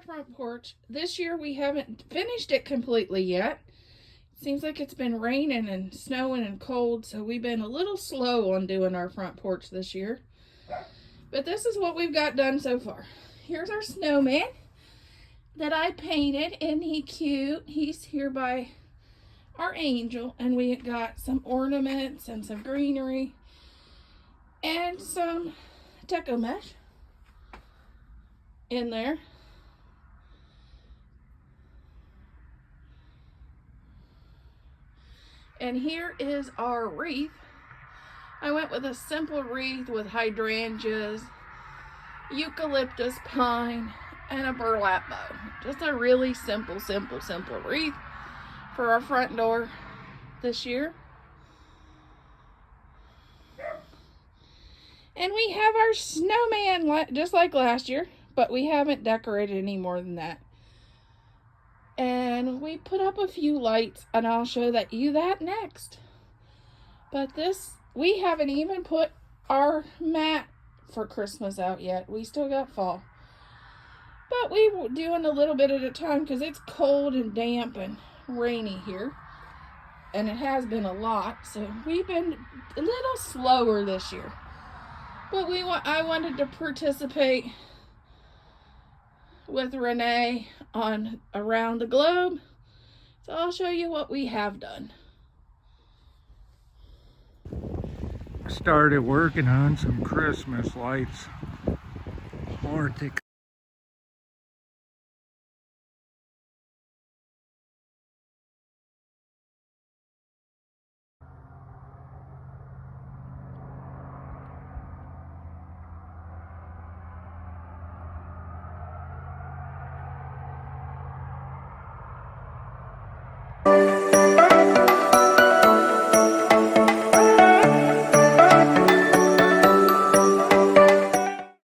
Front porch. This year we haven't finished it completely yet. Seems like it's been raining and snowing and cold, so we've been a little slow on doing our front porch this year. But this is what we've got done so far. Here's our snowman that I painted. Isn't he cute? He's here by our angel, and we got some ornaments and some greenery and some deco mesh in there. And here is our wreath. I went with a simple wreath with hydrangeas, eucalyptus pine, and a burlap bow. Just a really simple wreath for our front door this year. And we have our snowman just like last year, but we haven't decorated any more than that. And we put up a few lights, and I'll show you that next. But we haven't even put our mat for Christmas out yet. We still got fall. But we're doing a little bit at a time because it's cold and damp and rainy here. And it has been a lot, so we've been a little slower this year. But I wanted to participate with Renee on Around the Globe. So I'll show you what we have done. Started working on some Christmas lights. More to